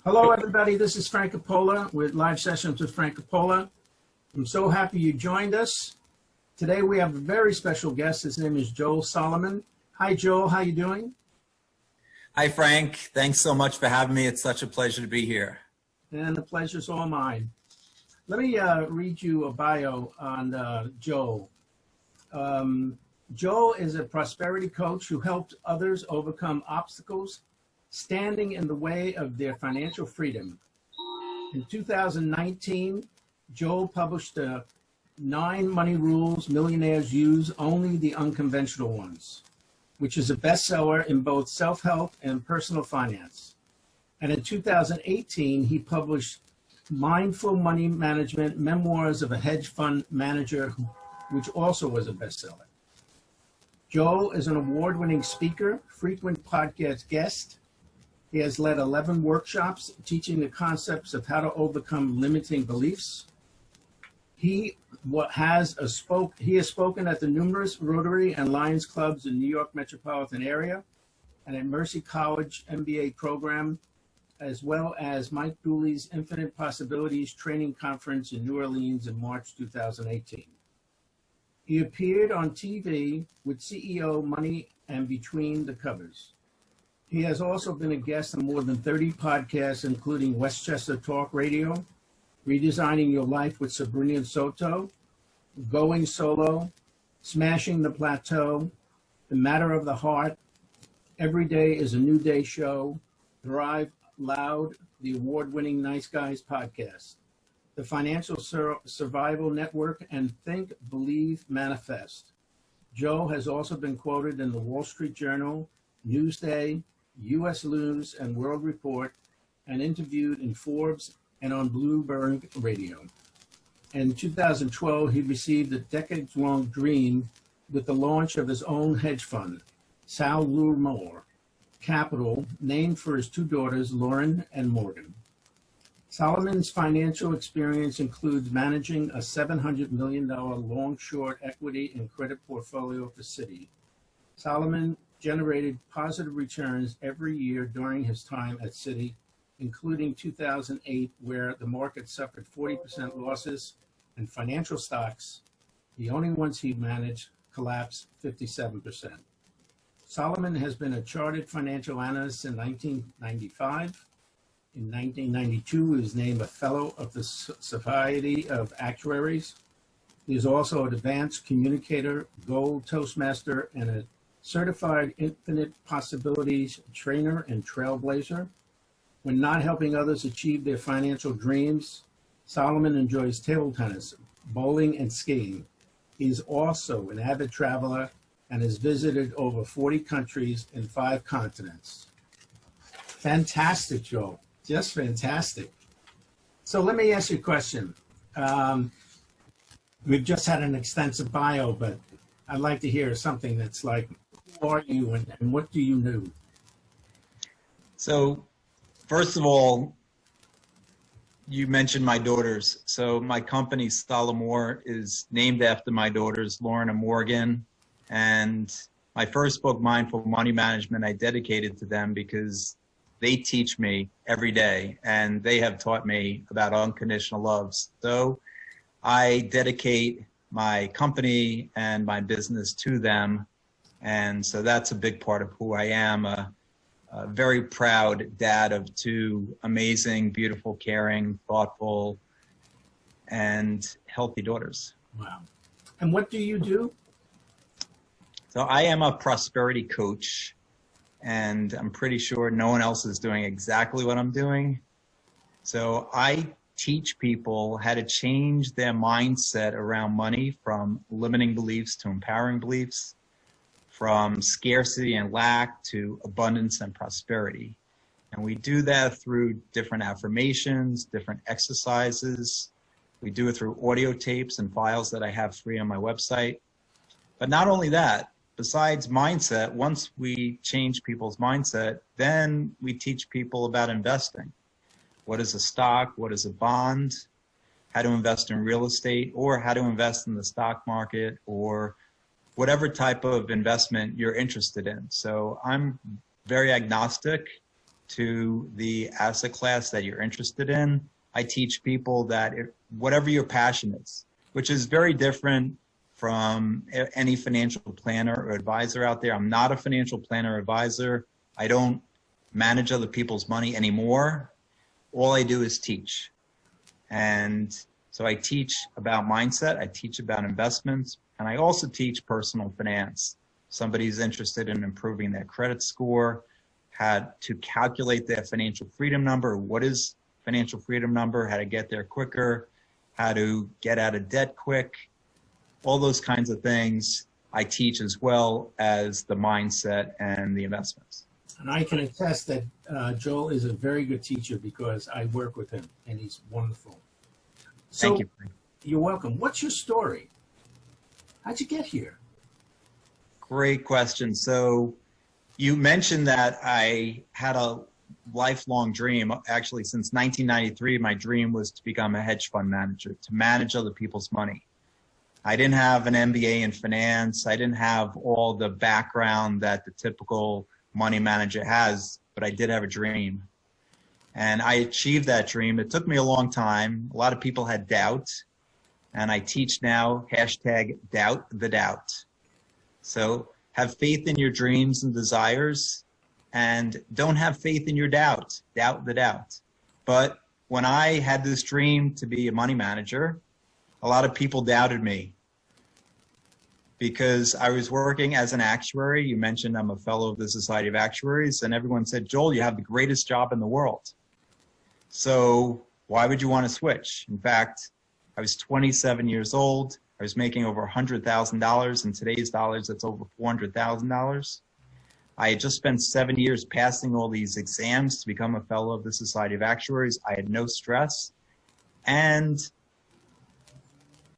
Hello, everybody. This is Frank Coppola with Live Sessions with Frank Coppola. I'm so happy you joined us. Today we have a very special guest. His name is Joel Solomon. Hi, Joel. How you doing? Hi, Frank. Thanks so much for having me. It's such a pleasure to be here. And the pleasure's all mine. Let me read you a bio on Joel. Joel is a prosperity coach who helped others overcome obstacles standing in the way of their financial freedom. In 2019, Joel published 9 Money Rules Millionaires Use Only the Unconventional Ones, which is a bestseller in both self-help and personal finance. And in 2018, he published Mindful Money Management, Memoirs of a Hedge Fund Manager, which also was a bestseller. Joel is an award-winning speaker, frequent podcast guest. He has led 11 workshops teaching the concepts of how to overcome limiting beliefs. He has spoken at the numerous Rotary and Lions clubs in New York metropolitan area and at Mercy College MBA program, as well as Mike Dooley's Infinite Possibilities Training Conference in New Orleans in March 2018. He appeared on TV with CEO Money and Between the Covers. He has also been a guest on more than 30 podcasts, including Westchester Talk Radio, Redesigning Your Life with Sabrina Soto, Going Solo, Smashing the Plateau, The Matter of the Heart, Every Day is a New Day Show, Thrive Loud, the award-winning Nice Guys podcast, the Financial Survival Network, and Think, Believe, Manifest. Joe has also been quoted in the Wall Street Journal, Newsday, U.S. News and World Report, and interviewed in Forbes and on Bloomberg Radio. In 2012, he received a decades-long dream with the launch of his own hedge fund, Salumor Capital, named for his 2 daughters, Lauren and Morgan. Solomon's financial experience includes managing a $700 million long-short equity and credit portfolio for Citi. Solomon generated positive returns every year during his time at Citi, including 2008, where the market suffered 40% losses and financial stocks, the only ones he managed, collapsed 57%. Solomon has been a chartered financial analyst since 1995. In 1992, he was named a Fellow of the Society of Actuaries. He is also an advanced communicator, gold Toastmaster, and a certified Infinite Possibilities trainer and trailblazer. When not helping others achieve their financial dreams, Solomon enjoys table tennis, bowling, and skiing. He is also an avid traveler and has visited over 40 countries in 5 continents. Fantastic, Joel. Just fantastic. So let me ask you a question. We've just had an extensive bio, but I'd like to hear something that's like, who are you and what do you do? So, first of all, you mentioned my daughters. So my company, Salumor, is named after my daughters, Lauren and Morgan. And my first book, Mindful Money Management, I dedicated to them because they teach me every day, and they have taught me about unconditional love. So I dedicate my company and my business to them. And so that's a big part of who I am, a very proud dad of 2 amazing, beautiful, caring, thoughtful, and healthy daughters. Wow. And what do you do? So I am a prosperity coach, and I'm pretty sure no one else is doing exactly what I'm doing. So I teach people how to change their mindset around money from limiting beliefs to empowering beliefs, from scarcity and lack to abundance and prosperity. And we do that through different affirmations, different exercises. We do it through audio tapes and files that I have free on my website. But not only that, besides mindset, once we change people's mindset, then we teach people about investing. What is a stock? What is a bond? How to invest in real estate, or how to invest in the stock market, or whatever type of investment you're interested in. So I'm very agnostic to the asset class that you're interested in. I teach people that whatever your passion is, which is very different from any financial planner or advisor out there. I'm not a financial planner or advisor. I don't manage other people's money anymore. All I do is teach. And so I teach about mindset, I teach about investments, and I also teach personal finance. Somebody's interested in improving their credit score, how to calculate their financial freedom number, what is financial freedom number, how to get there quicker, how to get out of debt quick, all those kinds of things I teach, as well as the mindset and the investments. And I can attest that Joel is a very good teacher because I work with him and he's wonderful. So, Thank you. You're welcome. What's your story? How'd you get here? Great question. So you mentioned that I had a lifelong dream. Actually, since 1993, my dream was to become a hedge fund manager, to manage other people's money. I didn't have an MBA in finance. I didn't have all the background that the typical money manager has, but I did have a dream. And I achieved that dream. It took me a long time. A lot of people had doubt. And I teach now, #doubt the doubt. So have faith in your dreams and desires, and don't have faith in your doubt. Doubt the doubt. But when I had this dream to be a money manager, a lot of people doubted me because I was working as an actuary. You mentioned I'm a fellow of the Society of Actuaries, and everyone said, Joel, you have the greatest job in the world. So why would you want to switch? In fact, I was 27 years old. I was making over $100,000. In today's dollars, that's over $400,000. I had just spent 7 years passing all these exams to become a fellow of the Society of Actuaries. I had no stress. And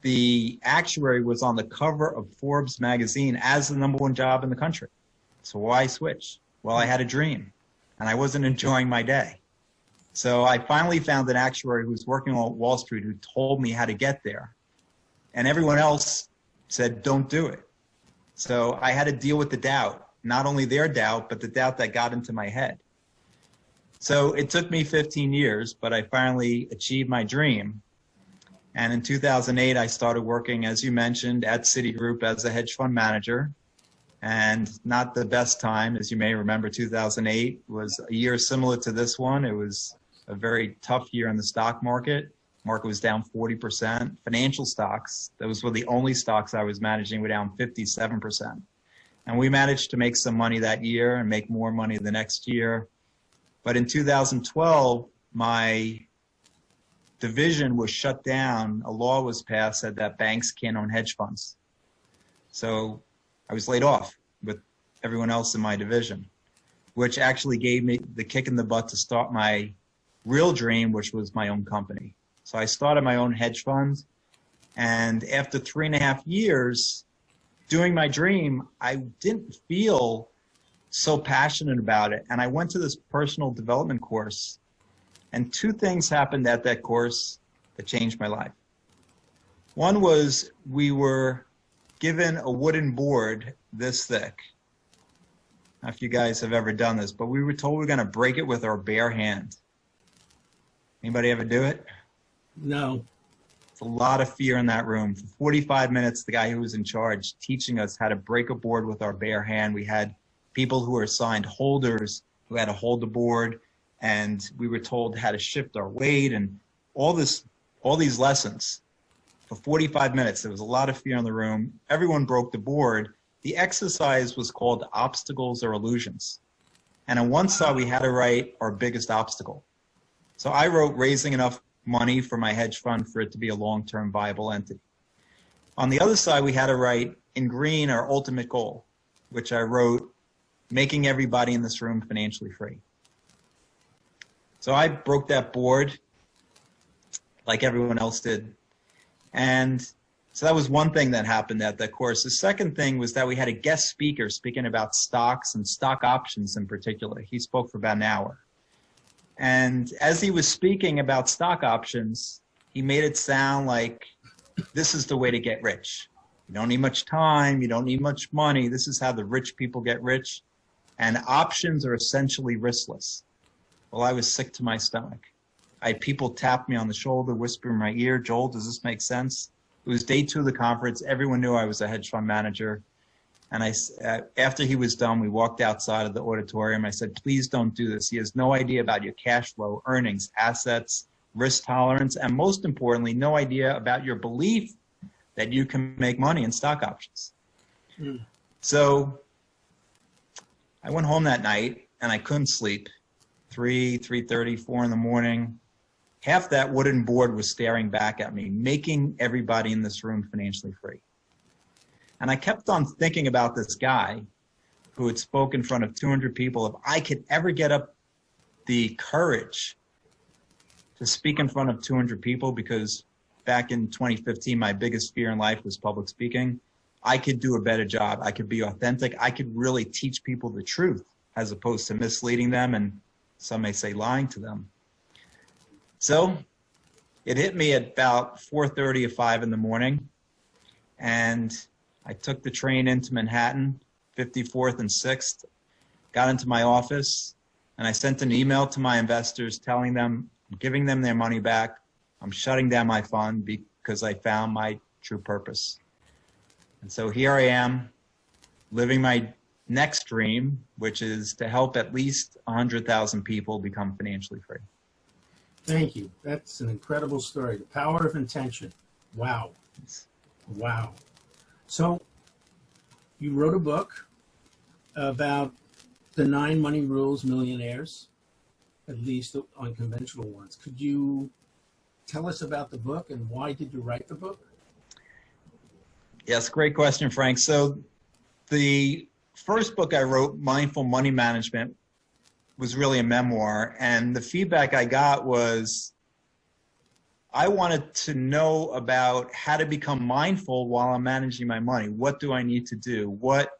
the actuary was on the cover of Forbes magazine as the #1 job in the country. So why switch? Well, I had a dream, and I wasn't enjoying my day. So I finally found an actuary who was working on Wall Street who told me how to get there. And everyone else said, don't do it. So I had to deal with the doubt, not only their doubt, but the doubt that got into my head. So it took me 15 years, but I finally achieved my dream. And in 2008, I started working, as you mentioned, at Citigroup as a hedge fund manager. And not the best time, as you may remember, 2008 was a year similar to this one. It was a very tough year in the stock market. Market was down 40%. Financial stocks, those were the only stocks I was managing, were down 57%. And we managed to make some money that year and make more money the next year. But in 2012, my division was shut down. A law was passed that banks can't own hedge funds. So I was laid off with everyone else in my division, which actually gave me the kick in the butt to start my real dream, which was my own company. So I started my own hedge fund. And after 3.5 years doing my dream, I didn't feel so passionate about it. And I went to this personal development course, and 2 things happened at that course that changed my life. One was we were given a wooden board this thick. I don't know if you guys have ever done this, but we were told we were going to break it with our bare hand. Anybody ever do it? No. It's a lot of fear in that room. For 45 minutes, the guy who was in charge teaching us how to break a board with our bare hand. We had people who were assigned holders who had to hold the board, and we were told how to shift our weight and all these lessons. For 45 minutes, there was a lot of fear in the room. Everyone broke the board. The exercise was called obstacles or illusions. And on one side, we had to write our biggest obstacle. So I wrote raising enough money for my hedge fund for it to be a long-term viable entity. On the other side, we had to write in green our ultimate goal, which I wrote making everybody in this room financially free. So I broke that board like everyone else did. And so that was one thing that happened at that course. The second thing was that we had a guest speaker speaking about stocks and stock options in particular. He spoke for about an hour. And as he was speaking about stock options, he made it sound like this is the way to get rich. You don't need much time. You don't need much money. This is how the rich people get rich. And options are essentially riskless. Well, I was sick to my stomach. I had people tap me on the shoulder, whisper in my ear, Joel, does this make sense? It was day 2 of the conference. Everyone knew I was a hedge fund manager. And after he was done, we walked outside of the auditorium. I said, please don't do this. He has no idea about your cash flow, earnings, assets, risk tolerance, and most importantly, no idea about your belief that you can make money in stock options. So I went home that night and I couldn't sleep. 3:30, 4 in the morning. Half that wooden board was staring back at me, making everybody in this room financially free. And I kept on thinking about this guy who had spoken in front of 200 people. If I could ever get up the courage to speak in front of 200 people, because back in 2015, my biggest fear in life was public speaking, I could do a better job. I could be authentic. I could really teach people the truth as opposed to misleading them and some may say lying to them. So it hit me at about 4:30 or 5 in the morning, and I took the train into Manhattan, 54th and 6th, got into my office, and I sent an email to my investors telling them I'm giving them their money back. I'm shutting down my fund because I found my true purpose. And so here I am, living my next dream, which is to help at least 100,000 people become financially free. Thank you. That's an incredible story. The power of intention. Wow. Wow. So you wrote a book about the 9 money rules, Millionaires, at least unconventional ones. Could you tell us about the book and why did you write the book? Yes, great question, Frank. So the first book I wrote, Mindful Money Management, was really a memoir. And the feedback I got was I wanted to know about how to become mindful while I'm managing my money. What do I need to do? What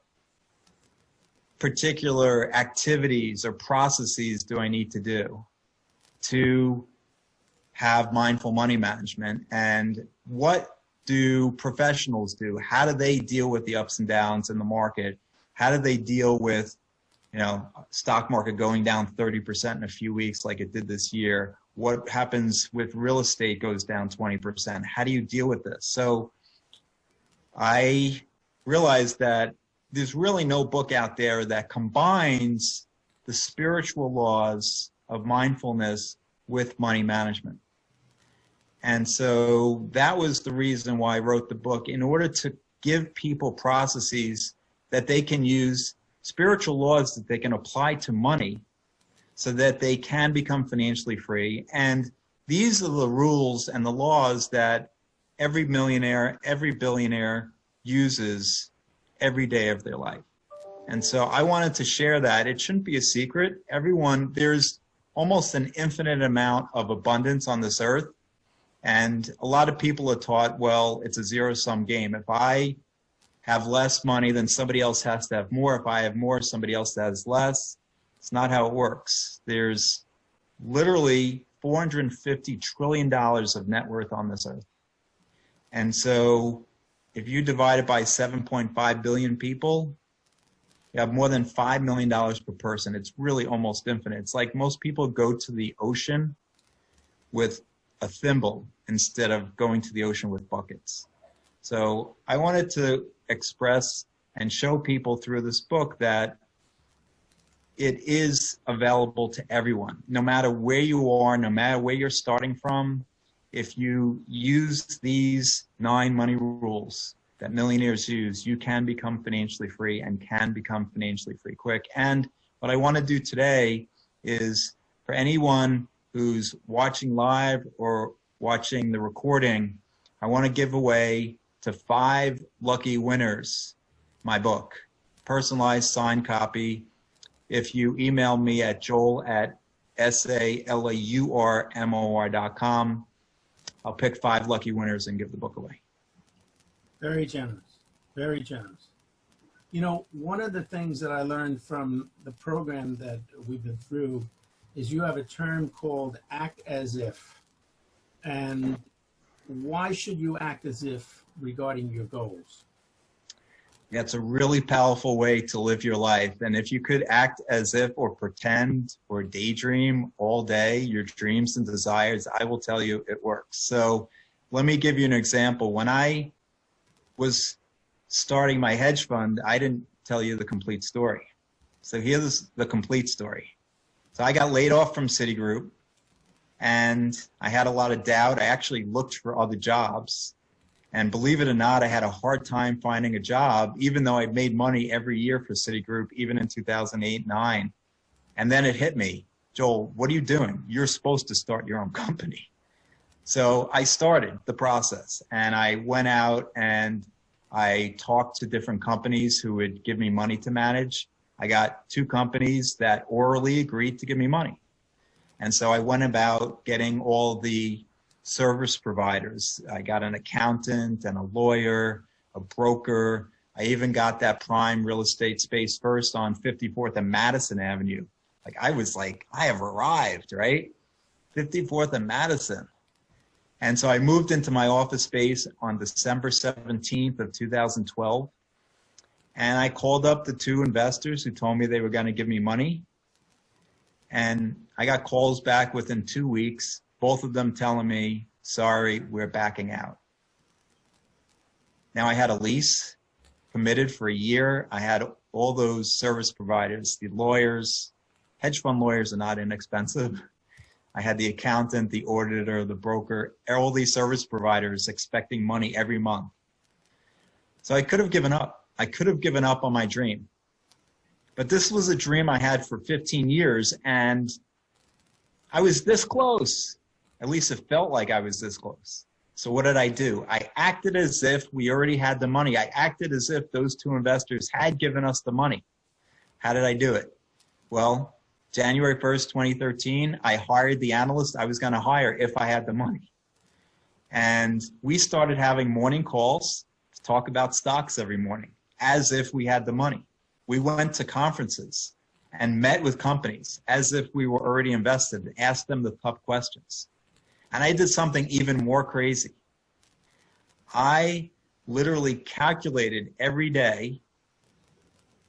particular activities or processes do I need to do to have mindful money management? And what do professionals do? How do they deal with the ups and downs in the market? How do they deal with, stock market going down 30% in a few weeks like it did this year? What happens with real estate goes down 20%? How do you deal with this? So I realized that there's really no book out there that combines the spiritual laws of mindfulness with money management. And so that was the reason why I wrote the book, in order to give people processes that they can use, spiritual laws that they can apply to money so that they can become financially free. And these are the rules and the laws that every millionaire, every billionaire uses every day of their life. And so I wanted to share that. It shouldn't be a secret. There's almost an infinite amount of abundance on this earth. And a lot of people are taught, well, it's a zero-sum game. If I have less money, then somebody else has to have more. If I have more, somebody else has less. It's not how it works. There's literally $450 trillion of net worth on this earth. And so if you divide it by 7.5 billion people, you have more than $5 million per person. It's really almost infinite. It's like most people go to the ocean with a thimble instead of going to the ocean with buckets. So I wanted to express and show people through this book that it is available to everyone, no matter where you are, no matter where you're starting from. If you use these 9 money rules that millionaires use, you can become financially free and can become financially free quick. And what I want to do today is, for anyone who's watching live or watching the recording, I want to give away to 5 lucky winners my book, personalized signed copy. If you email me at joel@salaurmor.com, I'll pick 5 lucky winners and give the book away. Very generous, very generous. One of the things that I learned from the program that we've been through is you have a term called act as if. And why should you act as if regarding your goals? Yeah, it's a really powerful way to live your life. And if you could act as if or pretend or daydream all day, your dreams and desires, I will tell you it works. So let me give you an example. When I was starting my hedge fund, I didn't tell you the complete story. So here's the complete story. So I got laid off from Citigroup and I had a lot of doubt. I actually looked for other jobs. And believe it or not, I had a hard time finding a job, even though I made money every year for Citigroup, even in 2008, 9. And then it hit me, Joel, what are you doing? You're supposed to start your own company. So I started the process and I went out and I talked to different companies who would give me money to manage. I got 2 companies that orally agreed to give me money. And so I went about getting all the service providers. I got an accountant and a lawyer, a broker. I even got that prime real estate space first on 54th and Madison Avenue. Like I was like, I have arrived, right? 54th and Madison. And so I moved into my office space on December 17th of 2012. And I called up the 2 investors who told me they were going to give me money. And I got calls back within 2 weeks, both of them telling me, sorry, we're backing out. Now I had a lease committed for a year. I had all those service providers, the lawyers, hedge fund lawyers are not inexpensive. I had the accountant, the auditor, the broker, all these service providers expecting money every month. So I could have given up. I could have given up on my dream. But this was a dream I had for 15 years, and I was this close. At least it felt like I was this close. So what did I do? I acted as if we already had the money. I acted as if those 2 investors had given us the money. How did I do it? Well, January 1st, 2013, I hired the analyst I was going to hire if I had the money. And we started having morning calls to talk about stocks every morning, as if we had the money. We went to conferences and met with companies as if we were already invested, and asked them the tough questions. And I did something even more crazy. I literally calculated every day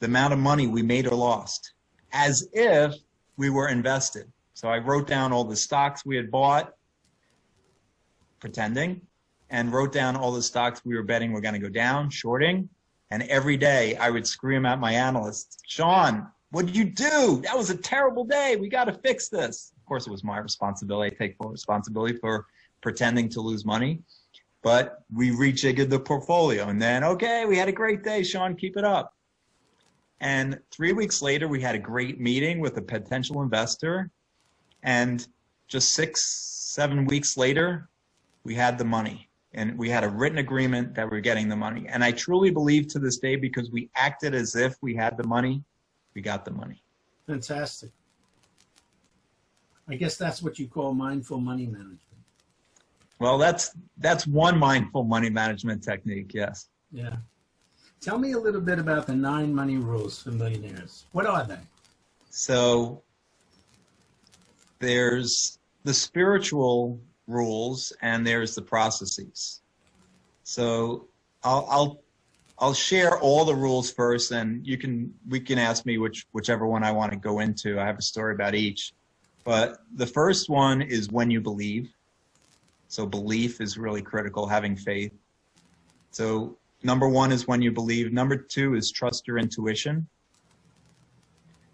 the amount of money we made or lost, as if we were invested. So I wrote down all the stocks we had bought, pretending, and wrote down all the stocks we were betting were going to go down, shorting. And every day I would scream at my analysts, Sean, what did you do? That was a terrible day. We got to fix this. Of course, it was my responsibility. I take full responsibility for pretending to lose money. But we rejiggered the portfolio. And then, okay, we had a great day, Sean, keep it up. And 3 weeks later, we had a great meeting with a potential investor. And just 6, 7 weeks later, we had the money. And we had a written agreement that we're getting the money. And I truly believe to this day, because we acted as if we had the money, we got the money. Fantastic. I guess that's what you call mindful money management. Well, that's one mindful money management technique, yes. Yeah. Tell me a little bit about the 9 money rules for millionaires. What are they? So there's the spiritual rules and there's the processes. So I'll share all the rules first, and we can ask me whichever one I want to go into. I have a story about each. But the first one is when you believe. So belief is really critical, having faith. So number 1 is when you believe. Number 2 is trust your intuition.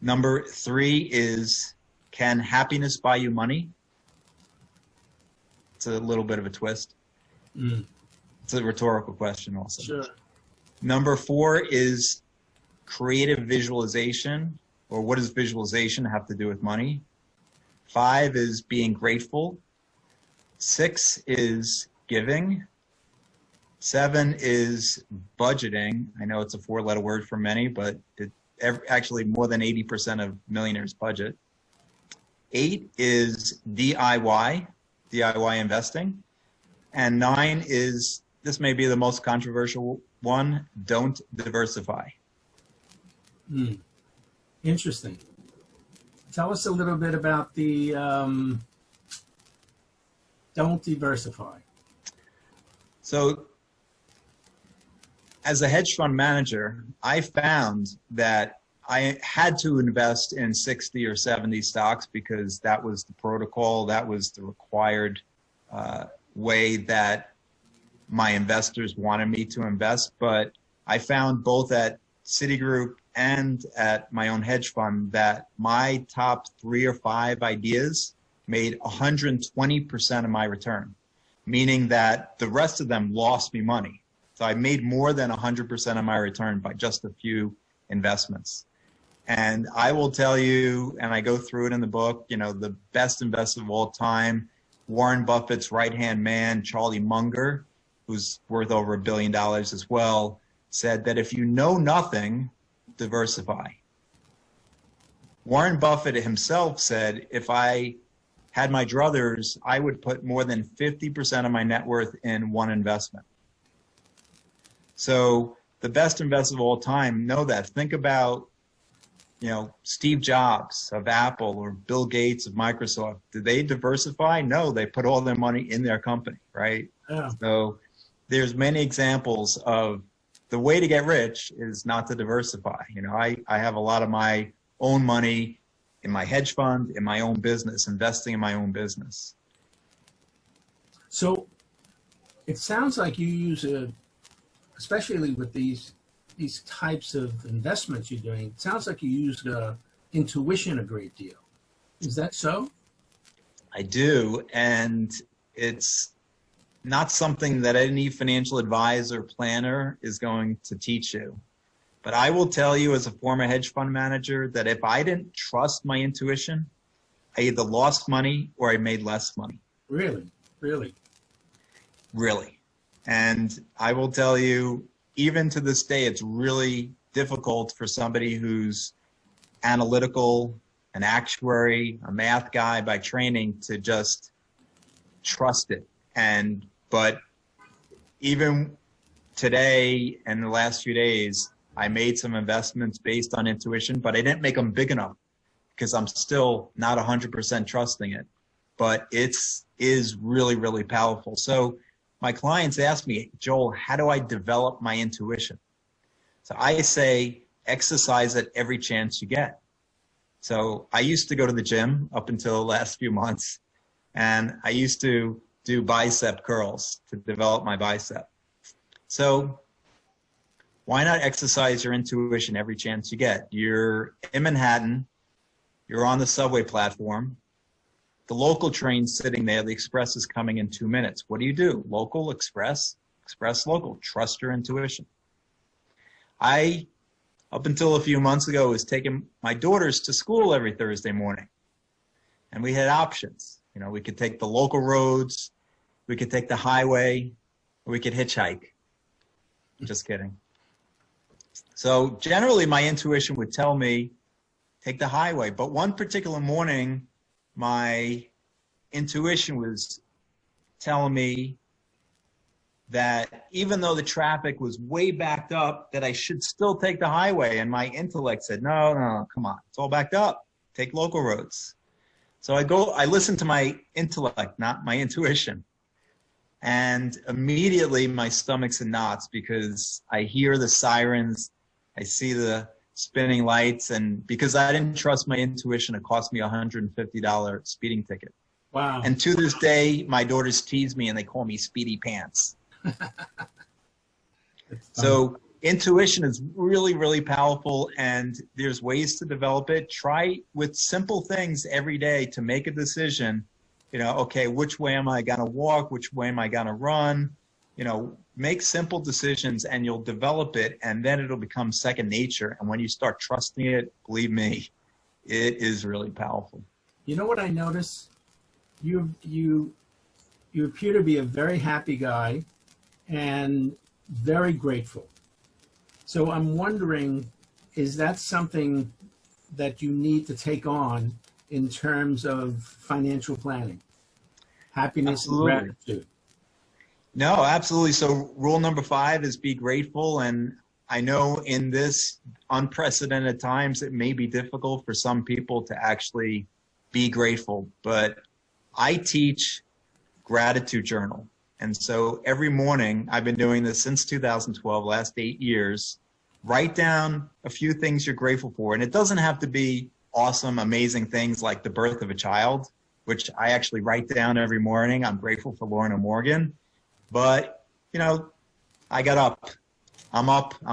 Number 3 is, can happiness buy you money? It's a little bit of a twist. It's a rhetorical question also. Sure. Number 4 is creative visualization, or what does visualization have to do with money? 5 is being grateful. 6 is giving. 7 is budgeting. I know it's a 4-letter word for many, but actually more than 80% of millionaires budget. 8 is DIY investing. And 9 is, this may be the most controversial one, don't diversify. Interesting. Tell us a little bit about the don't diversify. So as a hedge fund manager, I found that I had to invest in 60 or 70 stocks because that was the protocol, that was the required way that my investors wanted me to invest. But I found both at Citigroup and at my own hedge fund that my top 3 or 5 ideas made 120% of my return, meaning that the rest of them lost me money. So I made more than 100% of my return by just a few investments. And I will tell you, and I go through it in the book, you know, the best investor of all time, Warren Buffett's right-hand man, Charlie Munger, who's worth over $1 billion as well, said that if you know nothing, diversify. Warren Buffett himself said, if I had my druthers, I would put more than 50% of my net worth in one investment. So the best investor of all time, know that. Think about, you know, Steve Jobs of Apple or Bill Gates of Microsoft. Did they diversify? No, they put all their money in their company, right? Yeah. So there's many examples of the way to get rich is not to diversify. You know, I have a lot of my own money in my hedge fund, in my own business, investing in my own business. So it sounds like you use especially with these types of investments you're doing, it sounds like you use intuition a great deal. Is that so? I do, and it's not something that any financial advisor planner is going to teach you. But I will tell you as a former hedge fund manager that if I didn't trust my intuition, I either lost money or I made less money. Really? Really? Really. And I will tell you, even to this day, it's really difficult for somebody who's analytical, an actuary, a math guy by training to just trust it. But even today and the last few days, I made some investments based on intuition, but I didn't make them big enough because I'm still not 100% trusting it. But it is really, really powerful. So my clients ask me, Joel, how do I develop my intuition? So I say, exercise it every chance you get. So I used to go to the gym up until the last few months, and I used to do bicep curls to develop my bicep. So why not exercise your intuition every chance you get? You're in Manhattan, you're on the subway platform, the local train's sitting there, the express is coming in 2 minutes. What do? Local, express, express, local. Trust your intuition. I, up until a few months ago, was taking my daughters to school every Thursday morning. And we had options. You know, we could take the local roads, we could take the highway, or we could hitchhike. Just kidding. So generally my intuition would tell me, take the highway. But one particular morning, my intuition was telling me that even though the traffic was way backed up, that I should still take the highway. And my intellect said, no, come on, it's all backed up. Take local roads. So I listen to my intellect, not my intuition. And immediately my stomach's in knots because I hear the sirens, I see the spinning lights, and because I didn't trust my intuition, it cost me a $150 speeding ticket. Wow. And to this day, my daughters tease me and they call me Speedy Pants. So intuition is really, really powerful, and there's ways to develop it. Try with simple things every day to make a decision. You know, okay, which way am I going to walk? Which way am I going to run? You know, make simple decisions and you'll develop it, and then it'll become second nature. And when you start trusting it, believe me, it is really powerful. You know what I notice? You appear to be a very happy guy and very grateful. So I'm wondering, is that something that you need to take on in terms of financial planning? Happiness Absolutely. And gratitude. No, absolutely. So rule number 5 is be grateful. And I know in this unprecedented times, it may be difficult for some people to actually be grateful, but I teach gratitude journal. And so every morning, I've been doing this since 2012, last 8 years. Write down a few things you're grateful for. And it doesn't have to be awesome, amazing things like the birth of a child, which I actually write down every morning. I'm grateful for Lorna Morgan. But, you know, I got up, I'm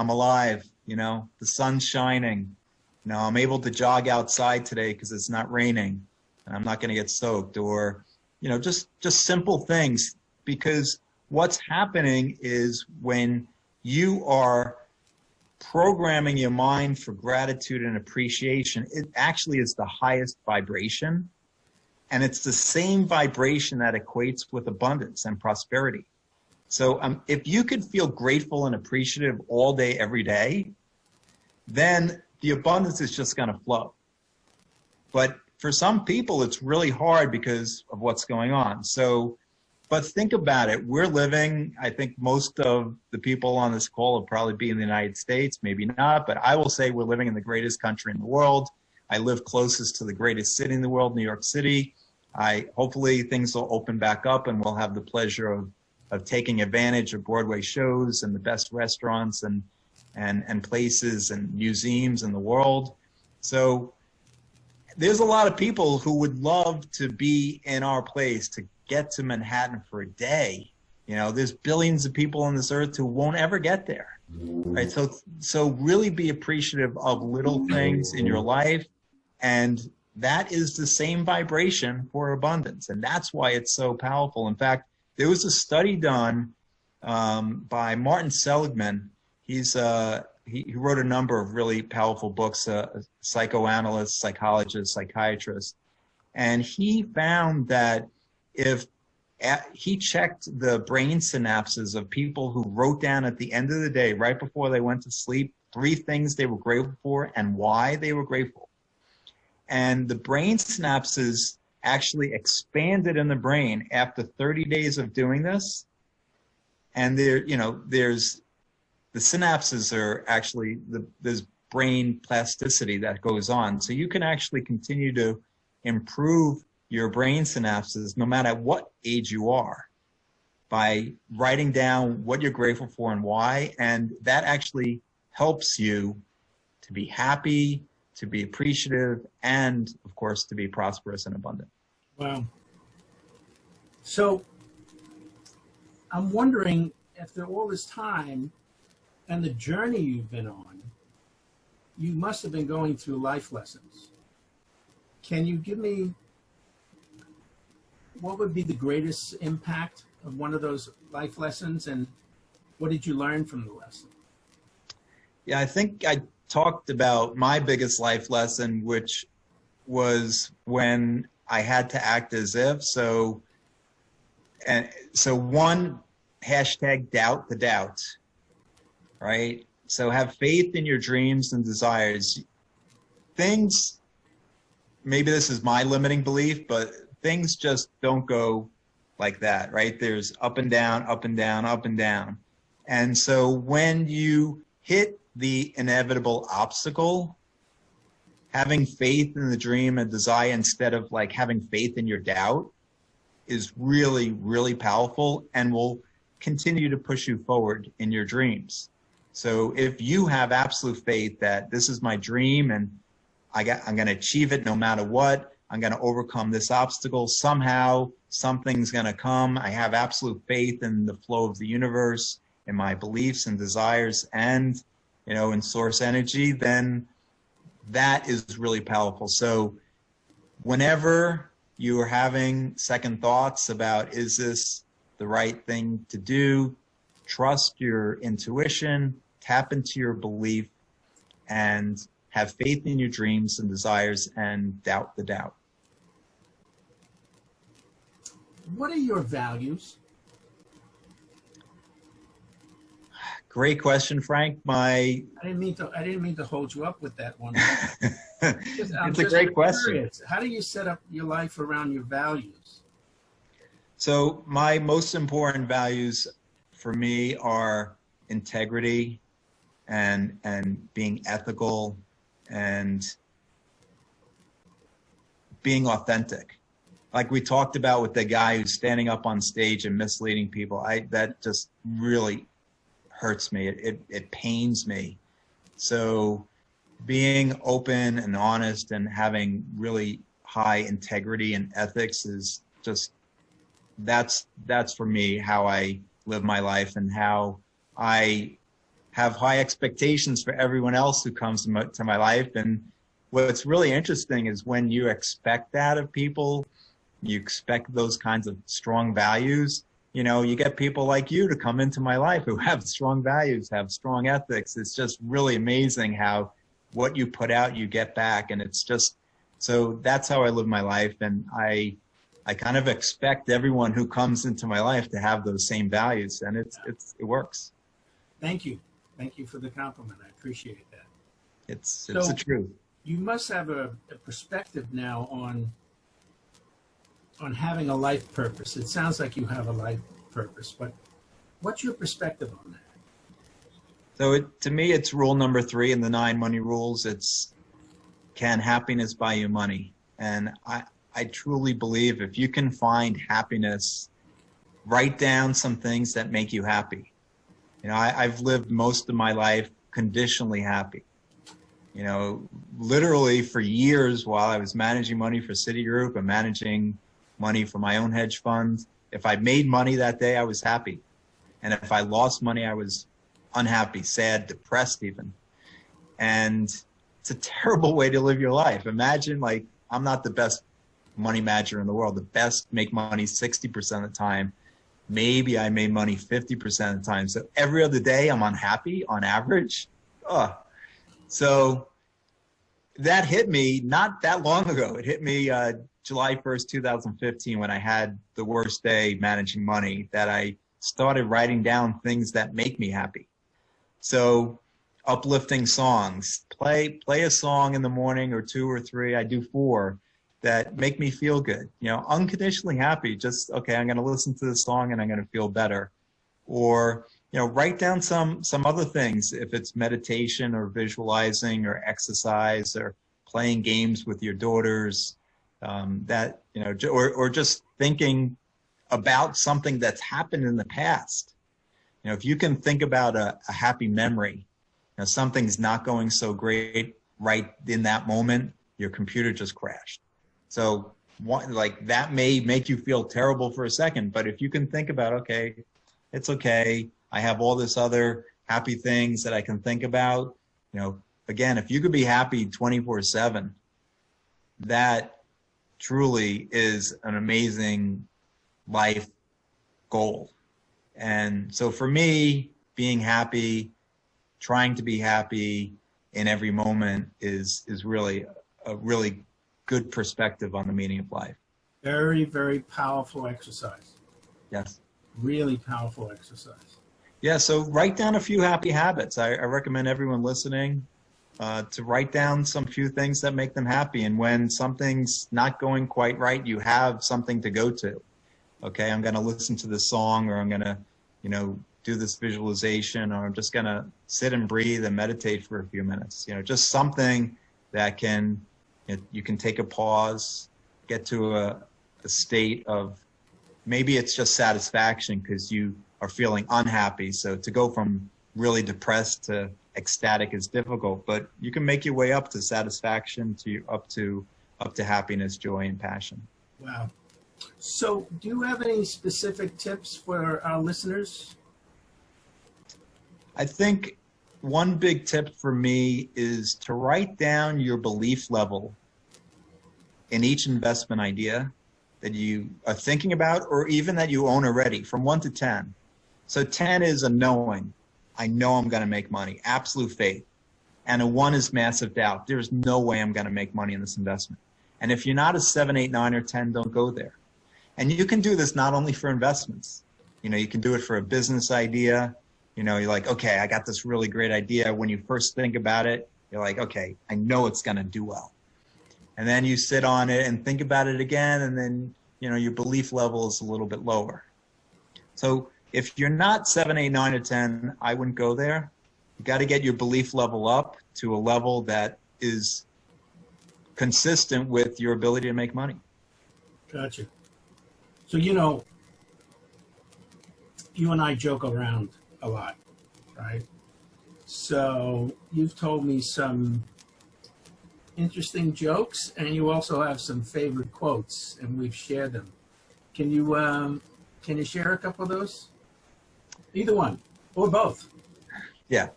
alive, you know, the sun's shining. You know, I'm able to jog outside today because it's not raining and I'm not going to get soaked, or, you know, just simple things. Because what's happening is when you are programming your mind for gratitude and appreciation, it actually is the highest vibration. And it's the same vibration that equates with abundance and prosperity. So if you could feel grateful and appreciative all day, every day, then the abundance is just going to flow. But for some people, it's really hard because of what's going on. So, but think about it. We're living, I think most of the people on this call will probably be in the United States, maybe not, but I will say we're living in the greatest country in the world. I live closest to the greatest city in the world, New York City. Hopefully things will open back up and we'll have the pleasure of taking advantage of Broadway shows and the best restaurants and places and museums in the world. So there's a lot of people who would love to be in our place, to get to Manhattan for a day. You know, there's billions of people on this earth who won't ever get there, right? So really be appreciative of little things in your life, and that is the same vibration for abundance, and that's why it's so powerful. In fact, there was a study done by Martin Seligman. He wrote a number of really powerful books, a psychoanalyst, psychologist, psychiatrist, and he found that if he checked the brain synapses of people who wrote down at the end of the day, right before they went to sleep, 3 things they were grateful for and why they were grateful. And the brain synapses actually expanded in the brain after 30 days of doing this. And there's the synapses are actually, there's brain plasticity that goes on. So you can actually continue to improve your brain synapses no matter what age you are by writing down what you're grateful for and why. And that actually helps you to be happy, to be appreciative, and of course, to be prosperous and abundant. Wow. So I'm wondering, after all this time and the journey you've been on, you must have been going through life lessons. Can you give me, what would be the greatest impact of one of those life lessons, and what did you learn from the lesson? Yeah, I think I talked about my biggest life lesson, which was when I had to act as if. So one, hashtag doubt the doubt, right? So have faith in your dreams and desires. Things, maybe this is my limiting belief, but things just don't go like that, right? There's up and down, up and down, up and down. And so when you hit the inevitable obstacle, having faith in the dream and desire instead of like having faith in your doubt is really, really powerful and will continue to push you forward in your dreams. So if you have absolute faith that this is my dream and I'm going to achieve it no matter what, I'm going to overcome this obstacle, somehow something's going to come. I have absolute faith in the flow of the universe, in my beliefs and desires, and, you know, in source energy, then that is really powerful. So whenever you are having second thoughts about, is this the right thing to do, trust your intuition, tap into your belief, and have faith in your dreams and desires, and doubt the doubt. What are your values? Great question, Frank. I didn't mean to hold you up with that one. It's a great question. How do you set up your life around your values? So my most important values for me are integrity and being ethical and being authentic. like we talked about with the guy who's standing up on stage and misleading people, that just really hurts me. It pains me. So being open and honest and having really high integrity and ethics is just, that's for me how I live my life, and how I have high expectations for everyone else who comes to my life. And what's really interesting is when you expect that of people, you expect those kinds of strong values, you know, you get people like you to come into my life who have strong values, have strong ethics. It's just really amazing how what you put out, you get back. And it's just, so that's how I live my life. And I kind of expect everyone who comes into my life to have those same values, and it works. Thank you. Thank you for the compliment. I appreciate that. It's the truth. You must have a perspective now on having a life purpose. It sounds like you have a life purpose, but what's your perspective on that? So to me, it's rule number 3 in the 9 money rules. It's, can happiness buy you money? And I truly believe if you can find happiness, write down some things that make you happy. You know, I've lived most of my life conditionally happy. You know, literally for years while I was managing money for Citigroup and managing money for my own hedge fund, if I made money that day, I was happy. And if I lost money, I was unhappy, sad, depressed even. And it's a terrible way to live your life. Imagine, like, I'm not the best money manager in the world. The best make money 60% of the time. Maybe I made money 50% of the time. So every other day I'm unhappy on average. So that hit me not that long ago. It hit me July 1st, 2015, when I had the worst day managing money, that I started writing down things that make me happy. So uplifting songs, play a song in the morning, or 2 or 3, I do 4, that make me feel good, you know, unconditionally happy. Just, okay, I'm going to listen to this song and I'm going to feel better. Or, you know, write down some other things, if it's meditation or visualizing or exercise or playing games with your daughters, that, you know, or just thinking about something that's happened in the past. You know, if you can think about a happy memory, you know, something's not going so great right in that moment, your computer just crashed. So like that may make you feel terrible for a second, but if you can think about, okay, it's okay, I have all this other happy things that I can think about, you know, again, if you could be happy 24/7, that truly is an amazing life goal. And so for me, being happy, trying to be happy in every moment is really a really good perspective on the meaning of life. Very, very powerful exercise. Yes. Really powerful exercise. Yeah, so write down a few happy habits. I recommend everyone listening to write down some few things that make them happy. And when something's not going quite right, you have something to go to. Okay, I'm going to listen to this song, or I'm going to, you know, do this visualization, or I'm just going to sit and breathe and meditate for a few minutes. You know, just something that can, you can take a pause, get to a state of, maybe it's just satisfaction because you are feeling unhappy. So to go from really depressed to ecstatic is difficult, but you can make your way up to satisfaction, to up to happiness, joy, and passion. Wow. So do you have any specific tips for our listeners? I think one big tip for me is to write down your belief level in each investment idea that you are thinking about, or even that you own already, from 1 to 10. So 10 is a knowing. I know I'm going to make money, absolute faith. And a 1 is massive doubt. There's no way I'm going to make money in this investment. And if you're not a 7, 8, 9, or 10, don't go there. And you can do this not only for investments. You know, you can do it for a business idea. You know, you're like, okay, I got this really great idea. When you first think about it, you're like, okay, I know it's going to do well. And then you sit on it and think about it again, and then, you know, your belief level is a little bit lower. So if you're not 7, 8, 9, or 10, I wouldn't go there. You got to get your belief level up to a level that is consistent with your ability to make money. Gotcha. So, you know, you and I joke around a lot, right? So you've told me some interesting jokes, and you also have some favorite quotes, and we've shared them. Can you share a couple of those? Either one or both. Yeah.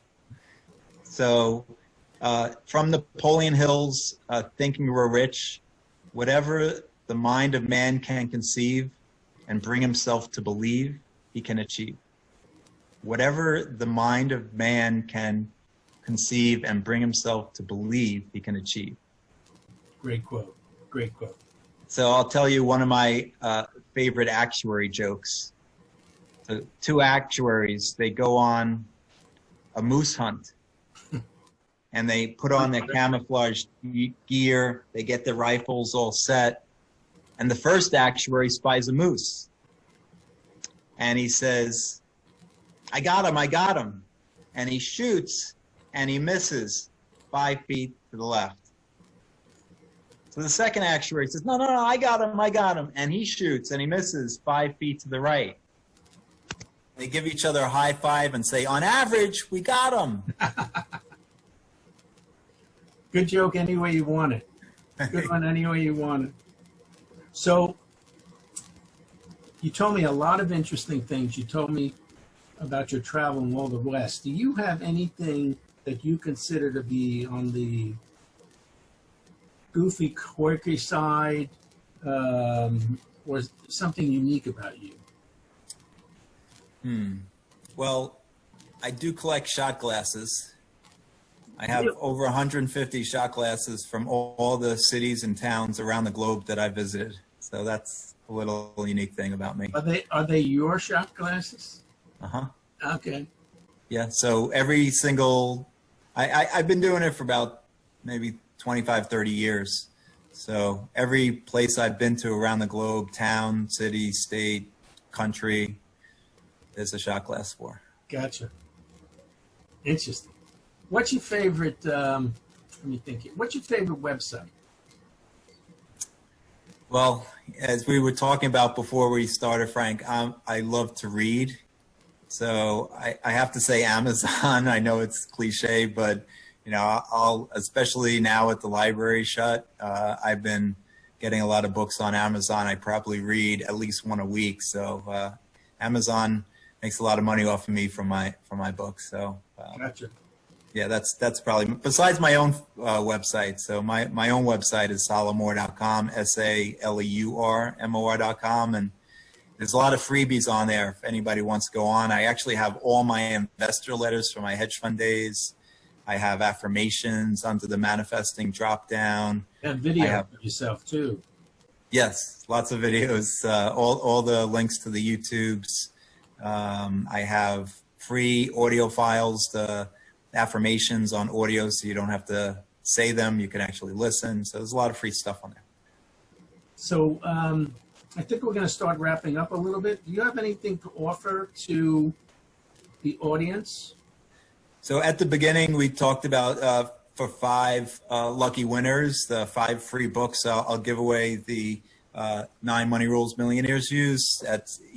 So from Napoleon Hill's Think and Grow Rich, whatever the mind of man can conceive and bring himself to believe, he can achieve. Whatever the mind of man can conceive and bring himself to believe, he can achieve. Great quote. Great quote. So I'll tell you one of my favorite actuary jokes. So two actuaries, they go on a moose hunt and they put on their camouflage gear, they get their rifles all set, and the first actuary spies a moose. And he says, I got him. And he shoots and he misses 5 feet to the left. So the second actuary says, no, I got him. And he shoots and he misses 5 feet to the right. They give each other a high five and say, on average, we got him. Good joke any way you want it. Good one any way you want it. So you told me a lot of interesting things. You told me about your travel in all the West. Do you have anything that you consider to be on the goofy, quirky side, or something unique about you? Well, I do collect shot glasses. I have over 150 shot glasses from all the cities and towns around the globe that I visited. So that's a little unique thing about me. Are they your shot glasses? Uh-huh. Okay. Yeah, so every single, I've been doing it for about maybe 25, 30 years. So every place I've been to around the globe, town, city, state, country, there's a shot glass for. Gotcha. Interesting. What's your favorite, let me think, what's your favorite website? Well, as we were talking about before we started, Frank, I love to read. So I have to say Amazon. I know it's cliche, but you know, I'll especially now with the library shut, I've been getting a lot of books on Amazon. I probably read at least one a week. So Amazon makes a lot of money off of me from my books. So Gotcha. yeah, that's probably besides my own website. So my own website is Salemor.com, SALEURMOR.com, and there's a lot of freebies on there if anybody wants to go on. I actually have all my investor letters from my hedge fund days. I have affirmations under the manifesting drop down. And video of yourself too. Yes, lots of videos. All the links to the YouTubes. I have free audio files, the affirmations on audio, so you don't have to say them. You can actually listen. So there's a lot of free stuff on there. So I think we're going to start wrapping up a little bit. Do you have anything to offer to the audience? So at the beginning, we talked about for 5 lucky winners, the 5 free books. I'll give away the 9 Money Rules Millionaires Use.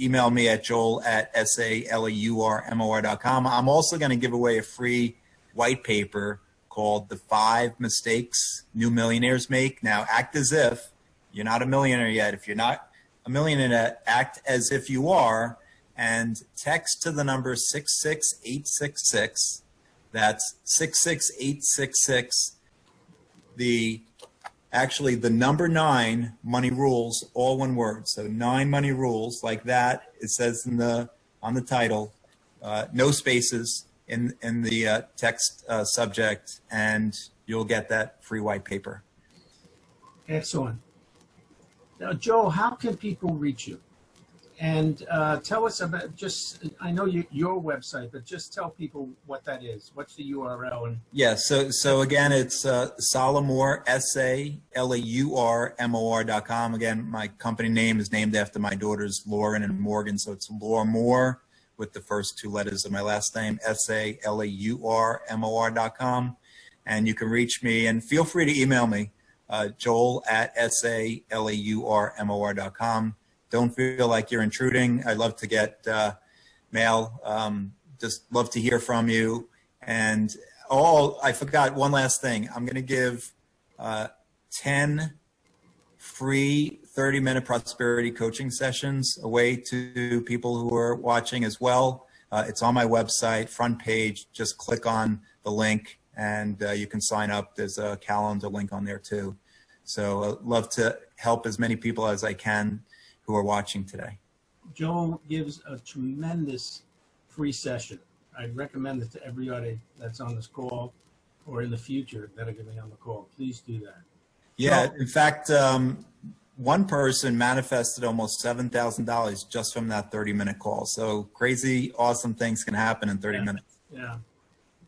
Email me at joel@SALEURMOR.com. I'm also going to give away a free white paper called The 5 Mistakes New Millionaires Make. Now, act as if you're not a millionaire yet. If you're not a millionaire, act as if you are, and text to the number 66866. That's 66866. Actually, the number 9 money rules, all one word. So 9 money rules, like that. It says on the title, no spaces in the text subject, and you'll get that free white paper. Excellent. Now, Joel, how can people reach you? And tell us about I know your website, but just tell people what that is. What's the URL? And yeah, so again, it's Salemor, SALEURMOR.com. Again, my company name is named after my daughters, Lauren and Morgan. So it's Laura Moore with the first 2 letters of my last name, SALEURMOR.com. And you can reach me, and feel free to email me. joel@salaurmor.com. Don't feel like you're intruding. I'd love to get mail. Just love to hear from you. And I forgot one last thing. I'm going to give 10 free 30-minute prosperity coaching sessions away to people who are watching as well. It's on my website, front page. Just click on the link and you can sign up. There's a calendar link on there too. So I'd love to help as many people as I can who are watching today. Joel gives a tremendous free session. I'd recommend it to everybody that's on this call or in the future that are going to be on the call. Please do that. Yeah, in fact, one person manifested almost $7,000 just from that 30-minute call. So crazy, awesome things can happen in 30 minutes. Yeah.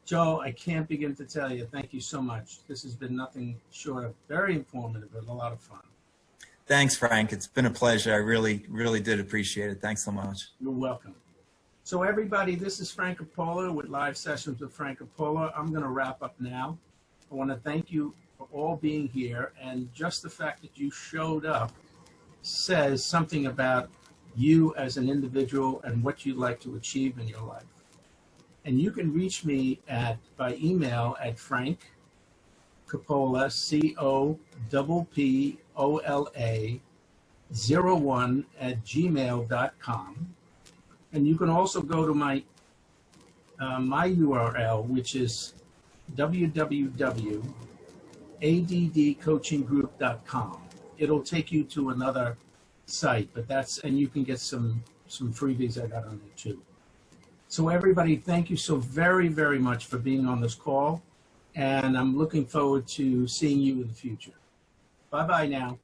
Joe, I can't begin to tell you, thank you so much. This has been nothing short of very informative and a lot of fun. Thanks, Frank. It's been a pleasure. I really, really did appreciate it. Thanks so much. You're welcome. So everybody, this is Frank Coppola with Live Sessions with Frank Coppola. I'm going to wrap up now. I want to thank you for all being here, and just the fact that you showed up says something about you as an individual and what you'd like to achieve in your life. And you can reach me by email at Frank Coppola, COPPOLA 01 @gmail.com. And you can also go to my URL, which is www.addcoachinggroup.com. It'll take you to another site, and you can get some freebies I got on there too. So everybody, thank you so very, very much for being on this call. And I'm looking forward to seeing you in the future. Bye-bye now.